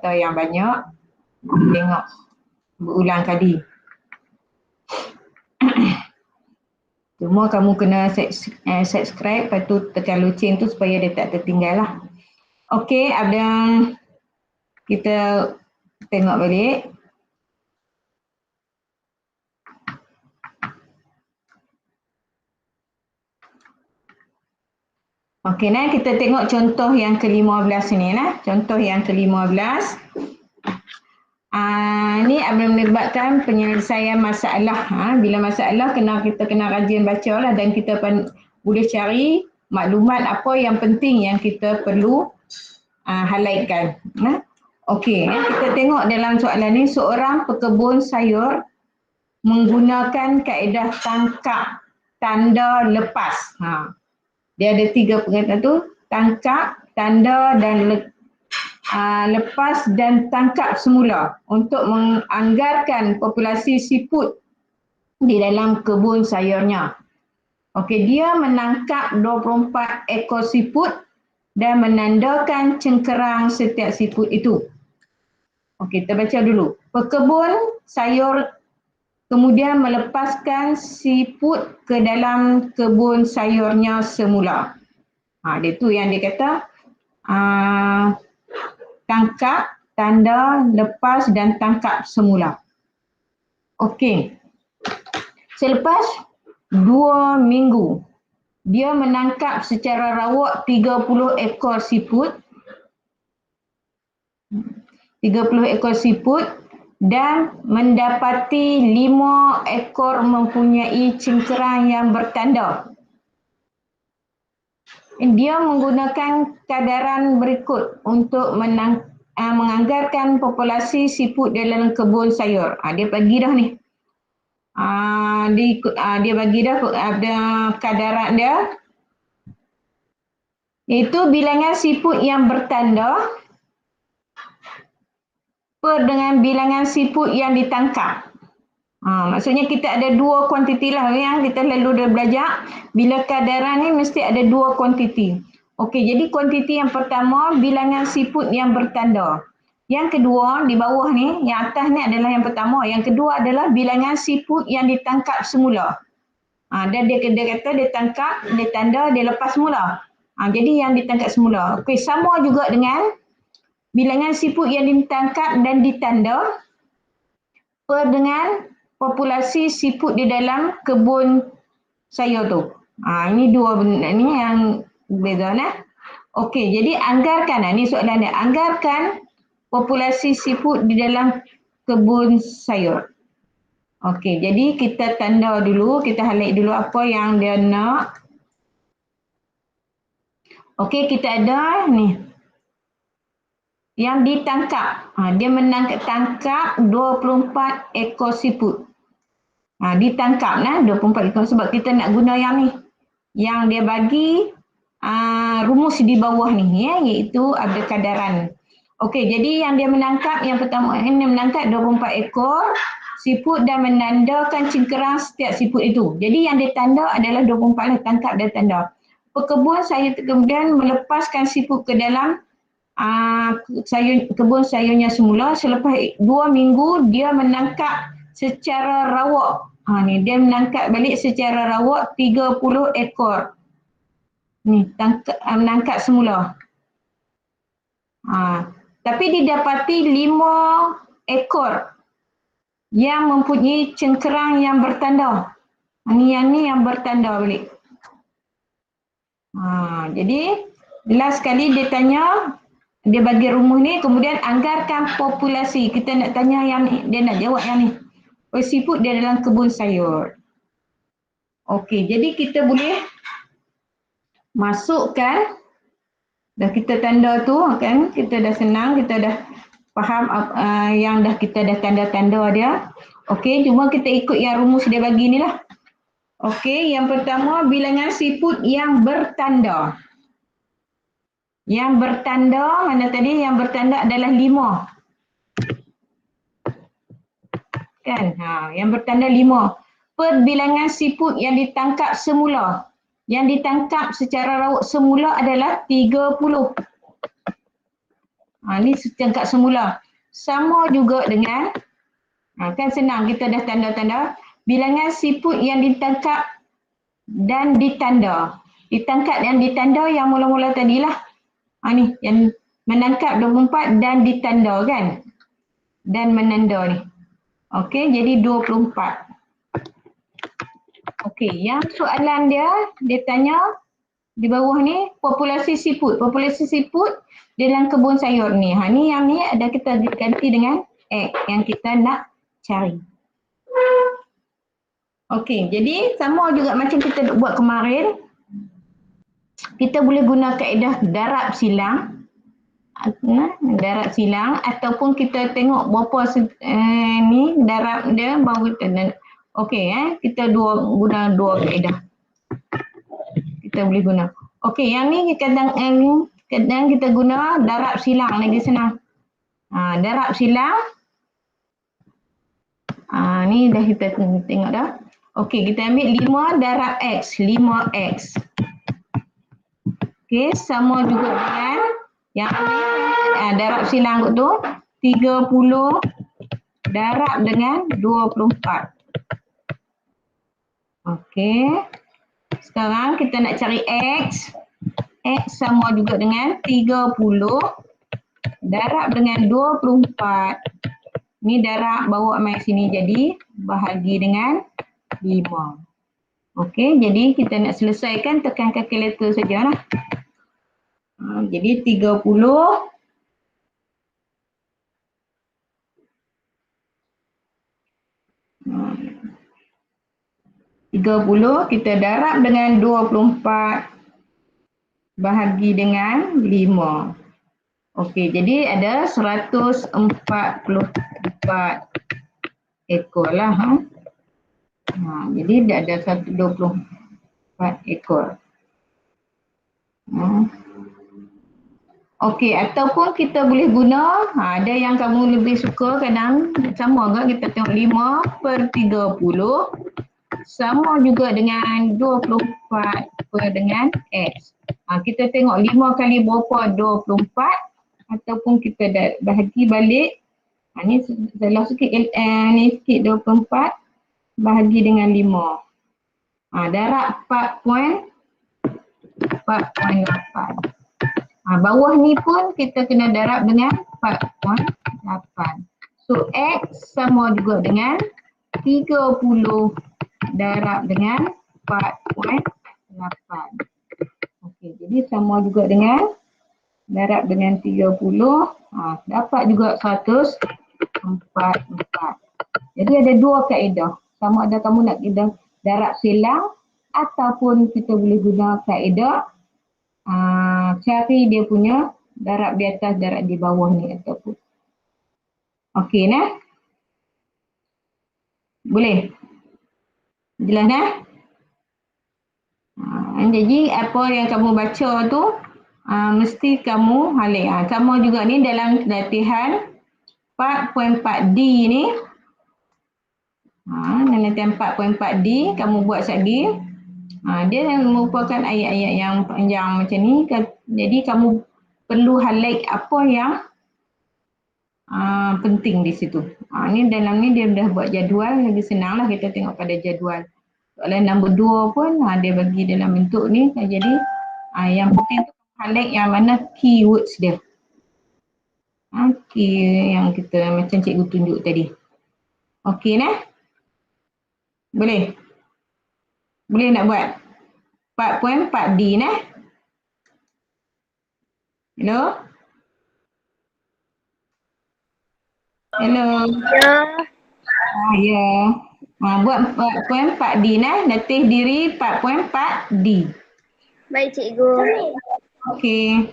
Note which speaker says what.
Speaker 1: data yang banyak, tengok berulang kali. Cuma kamu kena subscribe, lepas tu tekan loceng tu supaya dia tak tertinggal lah. Okey, ada kita tengok balik. Okey, nah kita tengok contoh yang ke-15 ni lah. Contoh yang ke-15. Ni melibatkan penyelesaian masalah. Bila masalah kita kena rajin baca lah, dan kita boleh cari maklumat apa yang penting yang kita perlu highlightkan. Okey, kita tengok dalam soalan ni, seorang pekebun sayur menggunakan kaedah tangkap tanda lepas. Dia ada 3 perkataan tu, tangkap, tanda dan lepas dan tangkap semula untuk menganggarkan populasi siput di dalam kebun sayurnya. Okey, dia menangkap 24 ekor siput dan menandakan cengkerang setiap siput itu. Okey, kita baca dulu. Pekebun sayur kemudian melepaskan siput ke dalam kebun sayurnya semula. Dia tu yang dia kata tangkap, tanda, lepas dan tangkap semula. Okey. Selepas 2 minggu, dia menangkap secara rawak 30 ekor siput. 30 ekor siput dan mendapati 5 ekor mempunyai cengkerang yang bertanda. Dia menggunakan kadaran berikut untuk menganggarkan populasi siput dalam kebun sayur. Dia bagi dah ni. Dia bagi dah ada kadaran dia. Itu bilangan siput yang bertanda dengan bilangan siput yang ditangkap. Maksudnya kita ada 2 kuantiti lah yang kita lalu dah belajar. Bila kadaran ni mesti ada 2 kuantiti. Okey, jadi kuantiti yang pertama bilangan siput yang bertanda. Yang kedua di bawah ni, yang atas ni adalah yang pertama. Yang kedua adalah bilangan siput yang ditangkap semula. Dan dia kata dia tangkap, dia tanda, dia lepas semula. Jadi yang ditangkap semula. Okey, sama juga dengan bilangan siput yang ditangkap dan ditanda dengan populasi siput di dalam kebun sayur tu. Ini 2 benda ni yang beza nah. Okey, jadi anggarkan, ni soalan dia. Anggarkan populasi siput di dalam kebun sayur. Okey, jadi kita tanda dulu, kita highlight dulu apa yang dia nak. Okey, kita ada ni. Yang ditangkap. Dia tangkap 24 ekor siput. Ditangkap 24 ekor sebab kita nak guna yang ni. Yang dia bagi rumus di bawah ni iaitu ada kadaran. Okey, jadi yang dia menangkap yang pertama ini menangkap 24 ekor siput dan menandakan cengkerang setiap siput itu. Jadi yang ditanda adalah 24 lah, tangkap dan tanda. Pekebun sayur kemudian melepaskan siput ke dalam kebun sayurnya semula. Selepas 2 minggu dia menangkap secara rawak. Dia menangkap balik secara rawak 30 ekor. Ni menangkap semula. Tapi didapati 5 ekor yang mempunyai cengkerang yang bertanda. Yang ni yang bertanda balik. Jadi last kali dia tanya, dia bagi rumus ni, kemudian anggarkan populasi. Kita nak tanya yang ni, dia nak jawab yang ni. Siput dia dalam kebun sayur. Okey, jadi kita boleh masukkan, dah kita tanda tu kan, kita dah senang, kita dah faham yang kita dah tanda-tanda dia. Okey, cuma kita ikut yang rumus dia bagi ni lah. Okey, yang pertama bilangan siput yang bertanda. Yang bertanda, mana tadi? Yang bertanda adalah 5. Kan? Yang bertanda 5. Perbilangan siput yang ditangkap semula. Yang ditangkap secara rawak semula adalah 30. Ni tingkat semula. Sama juga dengan, kan senang kita dah tanda-tanda bilangan siput yang ditangkap dan ditanda. Ditangkap dan ditanda yang mula-mula tadilah. Ni yang menangkap 24 dan ditanda kan. Dan menanda ni. Okey, jadi 24. Okey, yang soalan dia tanya di bawah ni populasi siput. Populasi siput dalam kebun sayur ni. Ni yang ni ada kita ganti dengan X yang kita nak cari. Okey, jadi sama juga macam kita buat kemarin. Kita boleh guna kaedah darab silang. Darab silang ataupun kita tengok berapa ni darab dia baru kita. Okey, kita guna dua kaedah. Kita boleh guna. Okey, yang ni kadang kita guna darab silang lagi senang. Darab silang. Ni dah kita tengok dah. Okey, kita ambil 5 darab X. 5X. Okey, sama juga dengan yang ni. Darab silang tu 30 darab dengan 24. Okey. Sekarang kita nak cari X. X sama juga dengan 30 darab dengan 24. Ni darab bawa mai sini jadi bahagi dengan 5. Okey, jadi kita nak selesaikan tekan kalkulator sajalah. Jadi 30 kita darab dengan 24 bahagi dengan 5. Okey, jadi ada 144 ekor lah. Jadi dah ada 124 ekor. Okey, ataupun kita boleh guna, ada yang kamu lebih suka kadang sama ke kita tengok 5/30 sama juga dengan 24 dengan X. Kita tengok 5 kali berapa 24 ataupun kita bahagi balik. Ni salah sikit, ni sikit 24 bahagi dengan 5. Darab 4.8. Bawah ni pun kita kena darab dengan 4.8. So X sama juga dengan 30 darab dengan 4.8. Okey, jadi sama juga dengan darab dengan 30. Dapat juga 144. Jadi ada dua kaedah. Sama ada kamu nak kaedah darab silang ataupun kita boleh guna kaedah cari dia punya darab di atas, darab di bawah ni ataupun. Okey nah? Boleh? Jelas dah? Jadi apa yang kamu baca tu mesti kamu halik. Sama juga ni dalam latihan 4.4D ni. Dalam latihan 4.4D kamu buat sekali. Dia merupakan ayat-ayat yang panjang macam ni. Jadi kamu perlu halik apa yang penting di situ. Ni dalam ni dia dah buat jadual, lagi senang lah kita tengok pada jadual. Soalan nombor 2 pun dia bagi dalam bentuk ni. Jadi yang penting tu halik yang mana keywords dia. Key yang kita macam cikgu tunjuk tadi. Okey nah? Boleh? Boleh nak buat? 4.4D nah? Hello? Hello? Ya. Buat 4.4D nah, latih diri 4.4D.
Speaker 2: Baik cikgu.
Speaker 1: Okey.